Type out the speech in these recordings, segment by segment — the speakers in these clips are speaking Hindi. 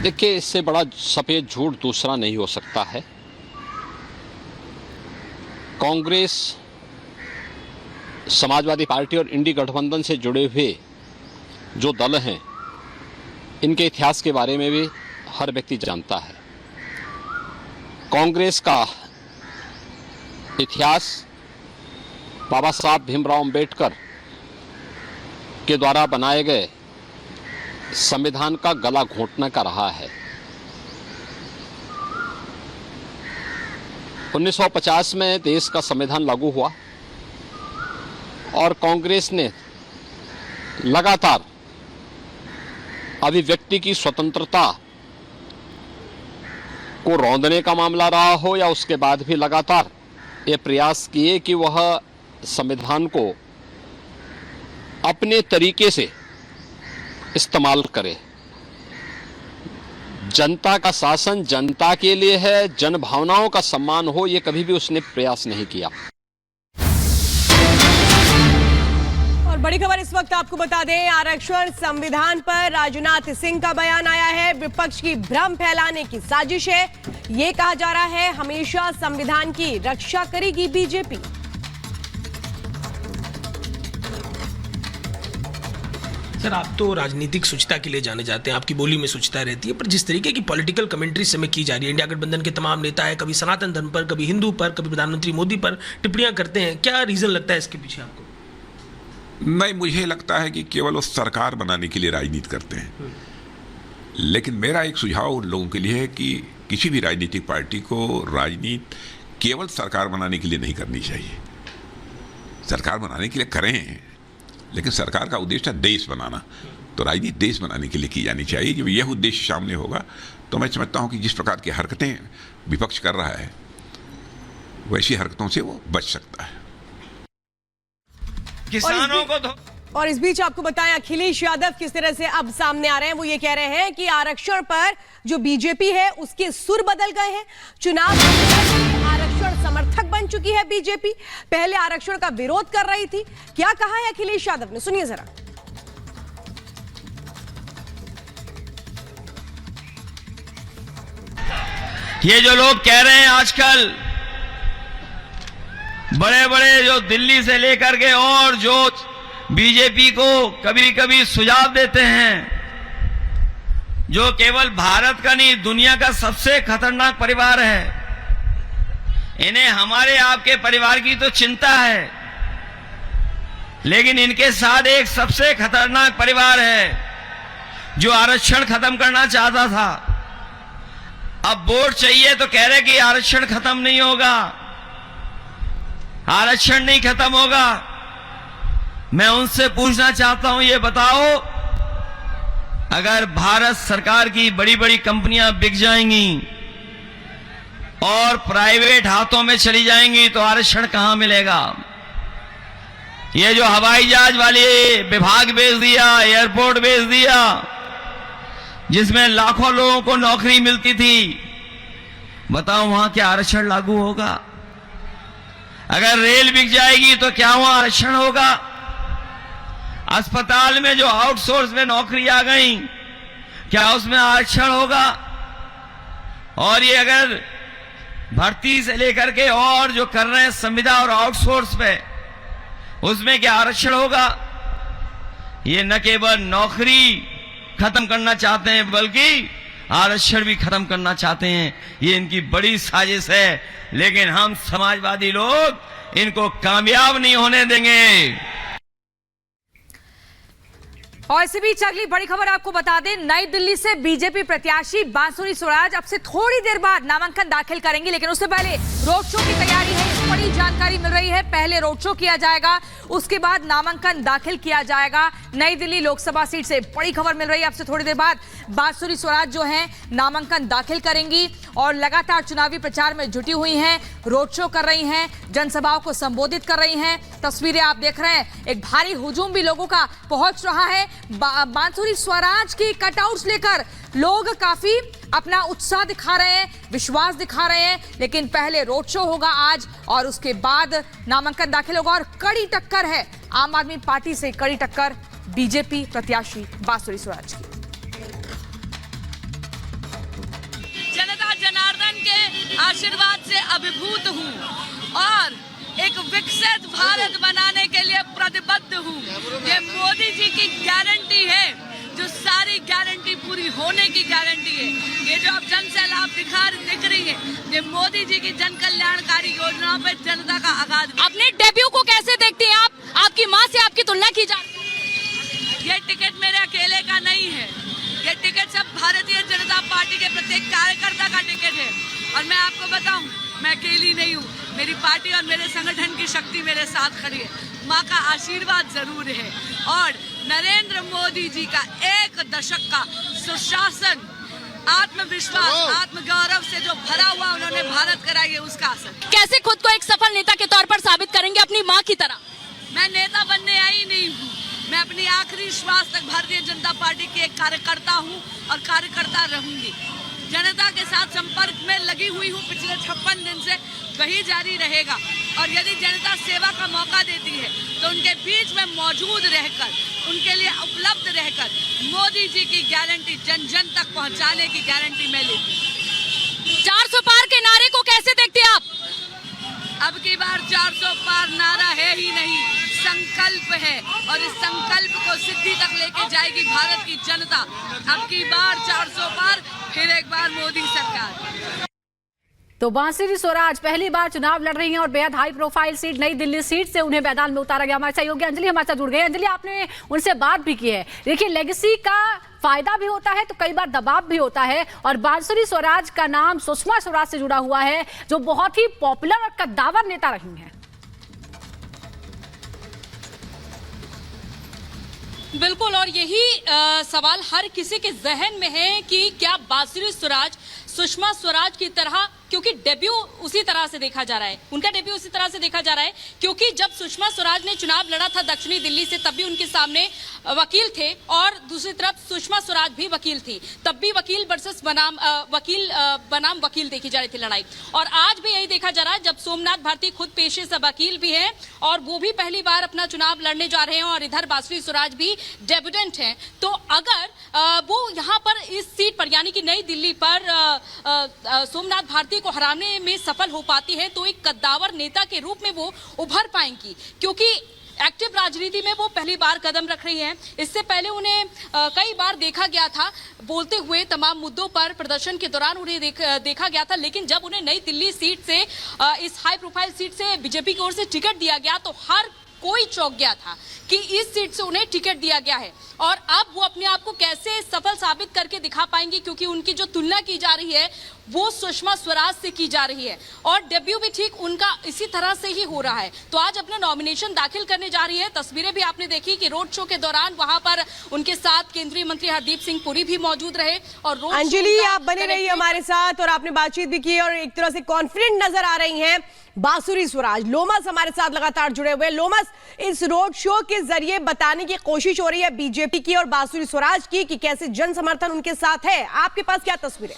देखिए, इससे बड़ा सफेद झूठ दूसरा नहीं हो सकता है। कांग्रेस, समाजवादी पार्टी और इंडी गठबंधन से जुड़े हुए जो दल हैं, इनके इतिहास के बारे में भी हर व्यक्ति जानता है। कांग्रेस का इतिहास बाबा साहब भीमराव अंबेडकर के द्वारा बनाए गए संविधान का गला घोंटने का रहा है। 1950 में देश का संविधान लागू हुआ और कांग्रेस ने लगातार अभिव्यक्ति की स्वतंत्रता को रौंदने का मामला रहा हो या उसके बाद भी लगातार ये प्रयास किए कि वह संविधान को अपने तरीके से इस्तेमाल करे। जनता का शासन जनता के लिए है, जन भावनाओं का सम्मान हो, ये कभी भी उसने प्रयास नहीं किया। और बड़ी खबर इस वक्त आपको बता दें, आरक्षण संविधान पर राजनाथ सिंह का बयान आया है। विपक्ष की भ्रम फैलाने की साजिश है, ये कहा जा रहा है हमेशा संविधान की रक्षा करेगी बीजेपी। सर, आप तो राजनीतिक शुचिता के लिए जाने जाते हैं, आपकी बोली में शुचिता रहती है, पर जिस तरीके की पॉलिटिकल कमेंट्री समय की जा रही है, इंडिया गठबंधन के तमाम नेता है, कभी सनातन धर्म पर, कभी हिंदू पर, कभी प्रधानमंत्री मोदी पर टिप्पणियां करते हैं, क्या रीजन लगता है इसके पीछे आपको? नहीं, मुझे लगता है कि केवल वो सरकार बनाने के लिए राजनीति करते हैं। लेकिन मेरा एक सुझाव उन लोगों के लिए है कि किसी भी राजनीतिक पार्टी को राजनीति केवल सरकार बनाने के लिए नहीं करनी चाहिए। सरकार बनाने के लिए करें, लेकिन सरकार का उद्देश्य है देश बनाना, तो राजनीति देश बनाने के लिए की जानी चाहिए। जब यह उद्देश्य सामने होगा तो मैं समझता हूं कि जिस प्रकार की हरकतें विपक्ष कर रहा है वैसी हरकतों से वो बच सकता है। किसानों को तो और इस बीच आपको बताएं, अखिलेश यादव किस तरह से अब सामने आ रहे हैं। वो ये कह रहे हैं कि आरक्षण पर जो बीजेपी है उसके सुर बदल गए हैं। चुनाव आरक्षण समर्थक बन चुकी है बीजेपी, पहले आरक्षण का विरोध कर रही थी। क्या कहा है अखिलेश यादव ने, सुनिए जरा। ये जो लोग कह रहे हैं आजकल, बड़े बड़े जो दिल्ली से लेकर के और जो बीजेपी को कभी कभी सुझाव देते हैं, जो केवल भारत का नहीं दुनिया का सबसे खतरनाक परिवार है, इन्हें हमारे आपके परिवार की तो चिंता है, लेकिन इनके साथ एक सबसे खतरनाक परिवार है जो आरक्षण खत्म करना चाहता था। अब वोट चाहिए तो कह रहे कि आरक्षण खत्म नहीं होगा, आरक्षण नहीं खत्म होगा। मैं उनसे पूछना चाहता हूं, ये बताओ, अगर भारत सरकार की बड़ी बड़ी कंपनियां बिक जाएंगी और प्राइवेट हाथों में चली जाएंगी तो आरक्षण कहां मिलेगा? ये जो हवाई जहाज वाले विभाग बेच दिया, एयरपोर्ट बेच दिया, जिसमें लाखों लोगों को नौकरी मिलती थी, बताओ वहां क्या आरक्षण लागू होगा? अगर रेल बिक जाएगी तो क्या वहां आरक्षण होगा? अस्पताल में जो आउटसोर्स में नौकरी आ गई, क्या उसमें आरक्षण होगा? और ये अगर भर्ती से लेकर के और जो कर रहे हैं संविदा और आउटसोर्स पे, उसमें क्या आरक्षण होगा? ये न केवल नौकरी खत्म करना चाहते हैं बल्कि आरक्षण भी खत्म करना चाहते हैं। ये इनकी बड़ी साजिश है, लेकिन हम समाजवादी लोग इनको कामयाब नहीं होने देंगे। और इसी बीच अगली बड़ी खबर आपको बता दें, नई दिल्ली से बीजेपी प्रत्याशी बांसुरी स्वराज अब से थोड़ी देर बाद नामांकन दाखिल करेंगी, लेकिन उससे पहले रोड शो की तैयारी है। बड़ी जानकारी मिल रही है, पहले रोड शो किया जाएगा, उसके बाद नामांकन दाखिल किया जाएगा। नई दिल्ली लोकसभा सीट से बड़ी खबर मिल रही है, अब से थोड़ी देर बाद बांसुरी स्वराज जो है नामांकन दाखिल करेंगी और लगातार चुनावी प्रचार में जुटी हुई हैं, रोड शो कर रही हैं, जनसभाओं को संबोधित कर रही हैं। तस्वीरें आप देख रहे हैं, एक भारी हुजूम भी लोगों का पहुंच रहा है। बांसुरी स्वराज की कटआउट्स लेकर लोग काफी अपना उत्साह दिखा रहे हैं, विश्वास दिखा रहे हैं, लेकिन पहले रोड शो होगा आज और उसके बाद नामांकन दाखिल होगा। और कड़ी टक्कर है आम आदमी पार्टी से, कड़ी टक्कर बीजेपी प्रत्याशी बांसुरी स्वराज की। जनार्दन के आशीर्वाद से अभिभूत हूँ और एक विकसित भारत बनाने के लिए प्रतिबद्ध हूँ। ये मोदी जी की गारंटी है, जो सारी गारंटी पूरी होने की गारंटी है। ये जो अब जन सैलाब दिख रही है, ये मोदी जी की जन कल्याणकारी योजनाओं पे जनता का आगाज। अपने डेब्यू को कैसे देखते हैं आप? आपकी मां से आपकी तुलना की जा रही है। ये टिकट मेरे अकेले का नहीं है, ये टिकट सब भारतीय जनता पार्टी के प्रत्येक कार्यकर्ता का टिकट है। और मैं आपको बताऊं, मैं अकेली नहीं हूँ, मेरी पार्टी और मेरे संगठन की शक्ति मेरे साथ खड़ी है। माँ का आशीर्वाद जरूर है और नरेंद्र मोदी जी का 1 दशक का सुशासन, आत्मविश्वास, आत्मगौरव से जो भरा हुआ उन्होंने भारत कराई है, उसका असर। कैसे खुद को एक सफल नेता के तौर पर साबित करेंगे अपनी मां की तरह? मैं नेता बनने आई नहीं हूँ, मैं अपनी आखिरी श्वास तक भारतीय जनता पार्टी की एक कार्यकर्ता हूँ और कार्यकर्ता रहूंगी। जनता के साथ संपर्क में लगी हुई हूँ पिछले 56 दिन से, वही जारी रहेगा। और यदि जनता सेवा का मौका देती है तो उनके बीच में मौजूद रहकर, उनके लिए उपलब्ध रहकर मोदी जी की गारंटी जन जन तक पहुंचाने की गारंटी मैं लेती हूँ। 400 पार के नारे को कैसे देखते हैं आप? अब की बार 400 पार नारा है ही नहीं, संकल्प है और इस संकल्प को सिद्धि तक लेके जाएगी भारत की जनता। अब की बार 400 पार, फिर एक बार मोदी सरकार। तो बांसुरी स्वराज पहली बार चुनाव लड़ रही हैं और बेहद हाई प्रोफाइल सीट नई दिल्ली सीट से उन्हें मैदान में उतारा गया। हमारे सहयोगी अंजलि हमारे साथ जुड़ गए। अंजलि, आपने उनसे बात भी की है। देखिए, लेगेसी का फायदा भी होता है तो कई बार दबाव भी होता है और बांसुरी स्वराज का नाम सुषमा स्वराज से जुड़ा हुआ है, जो बहुत ही पॉपुलर और कद्दावर नेता रही हैं। बिल्कुल, और यही सवाल हर किसी के जहन में है कि क्या बांसुरी स्वराज सुषमा स्वराज की तरह, क्योंकि डेब्यू उसी तरह से देखा जा रहा है, उनका डेब्यू उसी तरह से देखा जा रहा है, क्योंकि जब सुषमा स्वराज ने चुनाव लड़ा था दक्षिणी दिल्ली से तब भी उनके सामने वकील थे और दूसरी तरफ सुषमा स्वराज भी वकील थी, तब भी वकील वर्सेस बनाम वकील देखी जा रही थी लड़ाई। और आज भी यही देखा जा रहा है, जब सोमनाथ भारती खुद पेशे से वकील भी हैं और वो भी पहली बार अपना चुनाव लड़ने जा रहे हैं और इधर बांसुरी स्वराज भी डेब्यूटेंट हैं, तो अगर वो यहाँ पर इस सीट पर यानी कि नई दिल्ली पर सोमनाथ भारती को हराने में सफल हो पाती है तो एक कद्दावर नेता के रूप में वो उभर पाएंगी, क्योंकि एक्टिव राजनीति में वो पहली बार कदम रख रही हैं। इससे पहले उन्हें कई बार देखा गया था बोलते हुए, तमाम मुद्दों पर प्रदर्शन के दौरान उन्हें देखा गया था, लेकिन जब उन्हें नई दिल्ली सीट से, इस हाई प्रोफाइल सीट से बीजेपी की ओर से टिकट दिया गया तो हर कोई चौंक गया था कि इस सीट से उन्हें टिकट दिया गया है और अब वो अपने आप को कैसे सफल साबित करके दिखा पाएंगी, क्योंकि उनकी जो तुलना की जा रही है वो सुषमा स्वराज से की जा रही है और डेब्यू भी ठीक उनका इसी तरह से ही हो रहा है। तो आज अपना नॉमिनेशन दाखिल करने जा रही है। तस्वीरें भी आपने देखी कि रोड शो के दौरान वहां पर उनके साथ केंद्रीय मंत्री हरदीप सिंह पुरी भी मौजूद रहे और रोड अंजलि, आप बने रहिए हमारे साथ और आपने बातचीत भी की और एक तरह से कॉन्फिडेंट नजर आ रही हैं बांसुरी स्वराज। लोमस हमारे साथ लगातार जुड़े हुए। लोमस, इस रोड शो के जरिए बताने की कोशिश हो रही है बीजेपी की और बांसुरी स्वराज की कि कैसे जन समर्थन उनके साथ है। आपके पास क्या तस्वीरें?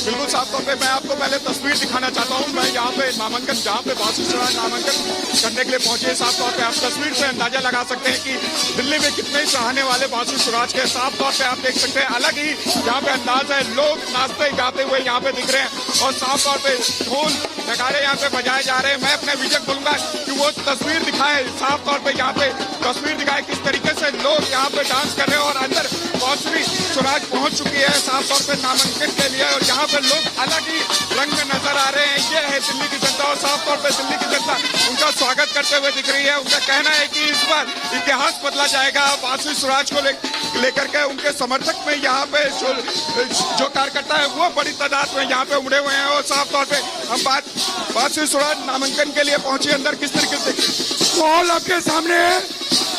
बिल्कुल साफ तौर पे मैं आपको पहले तस्वीर दिखाना चाहता हूं। मैं यहाँ पे नामांकन, जहाँ पे बांसुरी स्वराज नामांकन करने के लिए पहुंचे, साफ तौर पे आप तस्वीर से अंदाजा लगा सकते हैं कि दिल्ली में कितने चाहने वाले बांसुरी स्वराज के। साफ तौर पे आप देख सकते हैं अलग ही यहाँ पे अंदाज है, लोग नाचते गाते हुए यहाँ पे दिख रहे हैं और साफ तौर पे ढोल नगाड़े यहाँ पे बजाए जा रहे हैं। मैं अपने विजय बोलूंगा कि वो तस्वीर दिखाए, साफ तौर पे यहाँ पे तस्वीर दिखाए किस तरीके से लोग यहाँ पे डांस कर रहे हैं और अंदर बांसुरी स्वराज पहुंच चुकी है साफ तौर पे नामांकन के लिए और यहाँ पे लोग अलग ही रंग में नजर आ रहे हैं। ये है दिल्ली की जनता और साफ तौर पे दिल्ली की जनता उनका स्वागत करते हुए दिख रही है। उनका कहना है कि इस बार इतिहास बदला जाएगा। बांसुरी स्वराज को लेकर के उनके समर्थक में यहाँ पे जो कार्यकर्ता है वो बड़ी तादाद में यहाँ पे उमड़े हुए हैं और साफ तौर पे हम बांसुरी स्वराज नामांकन के लिए पहुंची। अंदर किस तरीके से माहौल आपके सामने है।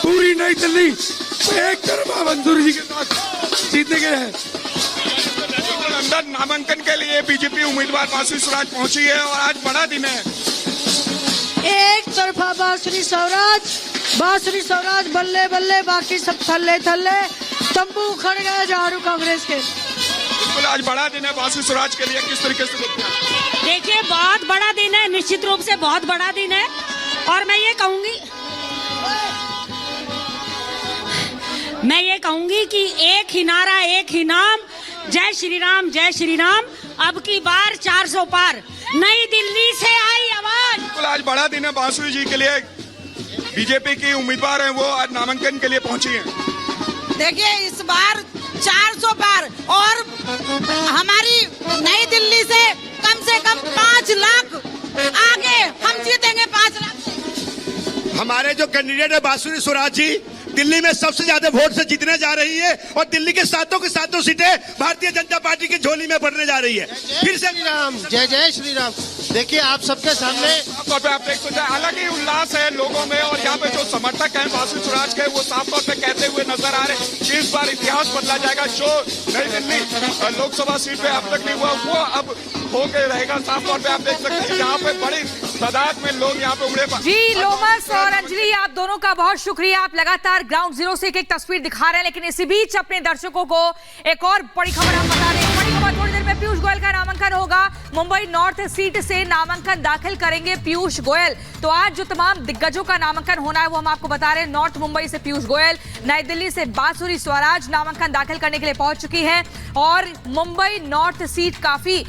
पूरी नई दिल्ली एक तरफा बांसुरी जी के साथ जीतने के लिए अंदर नामांकन के लिए बीजेपी उम्मीदवार बांसुरी स्वराज पहुंची है और आज बड़ा दिन है। एक तरफा बांसुरी स्वराज बल्ले बल्ले, बाकी सब थल्ले थल्ले, तंबू खड़ गए झाड़ू कांग्रेस के। बिल्कुल आज बड़ा दिन है बांसुरी स्वराज के लिए, किस तरीके से देखते हैं? देखिए, बहुत बड़ा दिन है, निश्चित रूप से बहुत बड़ा दिन है और मैं ये कहूंगी मैं ये कहूंगी कि एक ही नारा, एक ही नाम, जय श्री राम, जय श्री राम। अब की बार 400 पार। नई दिल्ली से आई आवाज। बिल्कुल, आज बड़ा दिन है बांसुरी जी के लिए। बीजेपी की उम्मीदवार हैं, वो आज नामांकन के लिए पहुंची हैं। देखिए, इस बार 400 पार और हमारी नई दिल्ली से कम 5 लाख आगे हम जीतेंगे। 5 लाख। हमारे जो कैंडिडेट है बांसुरी स्वराज जी, दिल्ली में सबसे ज्यादा वोट से जीतने जा रही है और दिल्ली के सातों सीटें भारतीय जनता पार्टी की झोली में पड़ने जा रही है। फिर से राम, जय जय श्री राम। देखिए, आप सबके सामने तौर पे आप देख सकते हैं, अलग ही उल्लास है लोगों में। और यहाँ पे जो समर्थक हैं बांसुरी स्वराज के, वो साफ तौर पे कहते हुए नजर आ रहे हैं कि इस बार इतिहास बदला जाएगा। जो नई दिल्ली लोकसभा सीट पे अब तक नहीं हुआ, वो अब होके रहेगा। साफ तौर पे आप देख सकते हैं यहाँ पे बड़ी तादाद में लोग यहाँ पे उमड़े। जी, लोमस और अंजलि, आप दोनों का बहुत शुक्रिया। आप लगातार ग्राउंड जीरो से एक तस्वीर दिखा रहे हैं, लेकिन इसी बीच अपने दर्शकों को एक और बड़ी खबर हम बता रहे हैं। बड़ी खबर, थोड़ी देर में पीयूष गोयल का नामांकन होगा। मुंबई नॉर्थ सीट से नामांकन दाखिल करेंगे पीयूष गोयल। तो आज जो तमाम दिग्गजों का नामांकन होना है वो हम आपको बता रहे हैं। नॉर्थ मुंबई से पीयूष गोयल, नई दिल्ली से बांसुरी स्वराज नामांकन दाखिल करने के लिए पहुंच चुकी है। और मुंबई नॉर्थ सीट काफी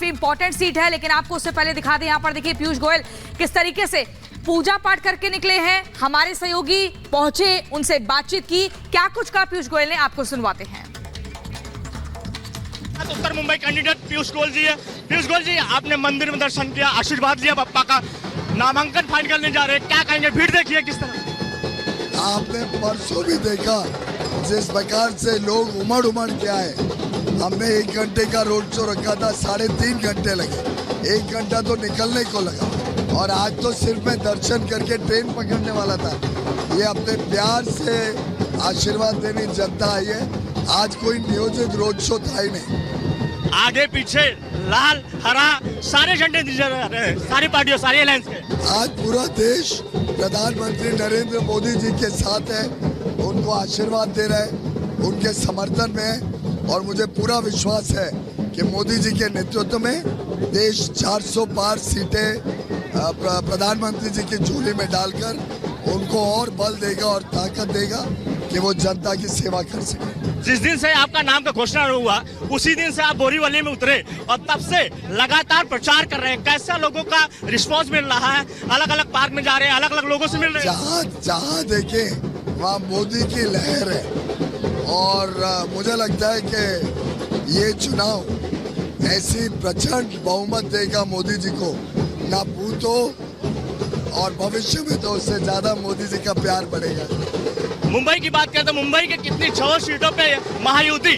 इंपॉर्टेंट सीट है, लेकिन आपको उससे पहले दिखा दें। यहाँ पर देखिए पीयूष गोयल किस तरीके से पूजा पाठ करके निकले हैं। हमारे सहयोगी पहुंचे, उनसे बातचीत की, क्या कुछ कहा पीयूष गोयल ने, आपको सुनवाते हैं। उत्तर मुंबई कैंडिडेट पीयूष गोयल जी है। पीयूष गोयल जी, आपने मंदिर में दर्शन किया, आशीर्वाद लिया बप्पा का, नामांकन फाइल करने जा रहे हैं, क्या कहेंगे? भीड़ देखिए किस तरह। आपने परसों भी देखा जिस प्रकार से लोग उमड़ के आए। हमने 1 घंटे का रोड शो रखा था, 3.5 घंटे लगे। 1 घंटा तो निकलने को लगा और आज तो सिर्फ मैं दर्शन करके ट्रेन पकड़ने वाला था। ये अपने प्यार से आशीर्वाद देने जनता आई है। आज कोई नियोजित रोड शो था ही नहीं। आगे पीछे लाल हरा सारे झंडे नजर आ रहे हैं, सारी पार्टियों, सारी अलायंस के। आज पूरा देश प्रधानमंत्री नरेंद्र मोदी जी के साथ है, उनको आशीर्वाद दे रहे हैं, उनके समर्थन में है। और मुझे पूरा विश्वास है कि मोदी जी के नेतृत्व में देश 400 पार सीटें प्रधानमंत्री जी की झोली में डालकर उनको और बल देगा और ताकत देगा कि वो जनता की सेवा कर सके। जिस दिन से आपका नाम का घोषणा हुआ, उसी दिन से आप बोरीवली में उतरे और तब से लगातार प्रचार कर रहे हैं। कैसा लोगों का रिस्पांस मिल रहा है? अलग अलग पार्क में जा रहे हैं, अलग अलग लोगों से मिल रहे हैं। जहाँ देखें वहाँ मोदी की लहर है। और मुझे लगता है कि ये चुनाव ऐसी प्रचंड बहुमत देगा मोदी जी को, ना भूतो और भविष्य में तो उससे ज्यादा मोदी जी का प्यार बढ़ेगा। मुंबई की बात करें तो मुंबई के कितनी 6 सीटों पे महायुति?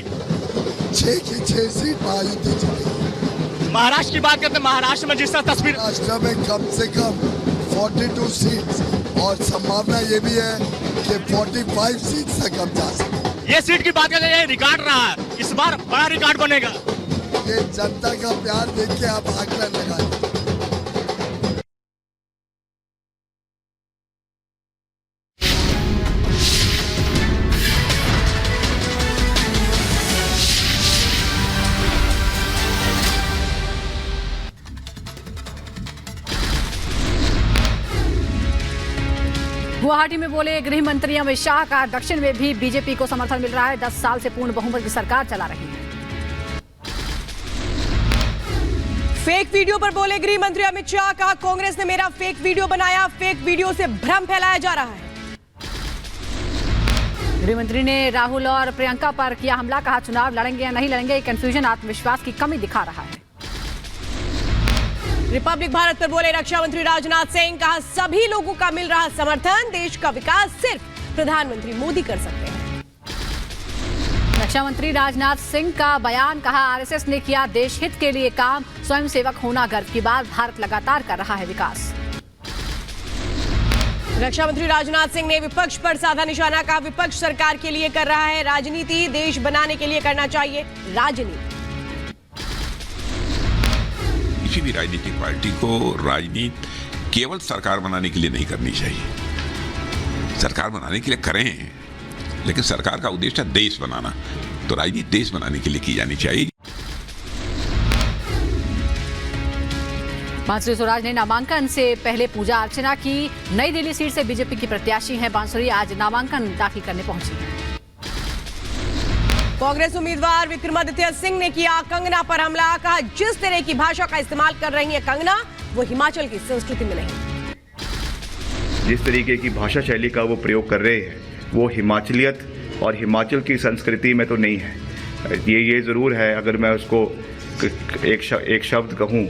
6 की 6 सीट महायुति जीतेगी। महाराष्ट्र की बात करते हैं, महाराष्ट्र में जिस तरह तस्वीर, महाराष्ट्र में कम से कम 42 सीट और संभावना ये भी है कि 45 सीट तक हम जा सकते। ये सीट की बात करें, ये रिकॉर्ड रहा है, इस बार बड़ा रिकॉर्ड बनेगा। ये जनता का प्यार देख के आप आकलन लगाएं। गुवाहाटी में बोले गृह मंत्री अमित शाह का दक्षिण में भी बीजेपी को समर्थन मिल रहा है। 10 साल से पूर्ण बहुमत की सरकार चला रही है। फेक वीडियो पर बोले गृह मंत्री अमित शाह, कहा कांग्रेस ने मेरा फेक वीडियो बनाया, फेक वीडियो से भ्रम फैलाया जा रहा है। गृह मंत्री ने राहुल और प्रियंका पर किया हमला, कहा चुनाव लड़ेंगे या नहीं लड़ेंगे, कंफ्यूजन आत्मविश्वास की कमी दिखा रहा है। रिपब्लिक भारत पर बोले रक्षा मंत्री राजनाथ सिंह, कहा सभी लोगों का मिल रहा समर्थन, देश का विकास सिर्फ प्रधानमंत्री मोदी कर सकते हैं। रक्षा मंत्री राजनाथ सिंह का बयान, कहा आरएसएस ने किया देश हित के लिए काम, स्वयंसेवक होना गर्व की बात, भारत लगातार कर रहा है विकास। रक्षा मंत्री राजनाथ सिंह ने विपक्ष पर साधा निशाना, कहा विपक्ष सरकार के लिए कर रहा है राजनीति, देश बनाने के लिए करना चाहिए राजनीति। किसी भी राजनीतिक पार्टी को राजनीति केवल सरकार बनाने के लिए नहीं करनी चाहिए। सरकार बनाने के लिए करें, लेकिन सरकार का उद्देश्य है देश बनाना, तो राजनीति देश बनाने के लिए की जानी चाहिए। बांसुरी स्वराज ने नामांकन से पहले पूजा अर्चना की। नई दिल्ली सीट से बीजेपी की प्रत्याशी हैं बांसुरी, आज नामांकन दाखिल करने पहुंची हैं। कांग्रेस उम्मीदवार विक्रमादित्य सिंह ने किया कंगना पर हमला। कहा जिस तरह की भाषा का इस्तेमाल कर रही है कंगना, वो हिमाचल की संस्कृति में नहीं। जिस तरीके की भाषा शैली का वो प्रयोग कर रहे हैं वो हिमाचलियत और हिमाचल की संस्कृति में तो नहीं है। ये ज़रूर है, अगर मैं उसको एक शब्द कहूँ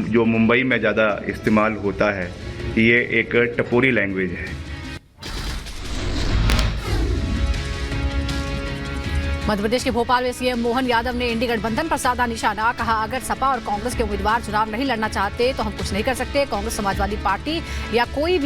जो मुंबई में ज़्यादा इस्तेमाल होता है, ये एक टपोरी लैंग्वेज है। मध्य प्रदेश के भोपाल में सीएम मोहन यादव ने इंडी गठबंधन पर साधा निशाना। कहा अगर सपा और कांग्रेस के उम्मीदवार चुनाव नहीं लड़ना चाहते तो हम कुछ नहीं कर सकते। कांग्रेस समाजवादी पार्टी या कोई भी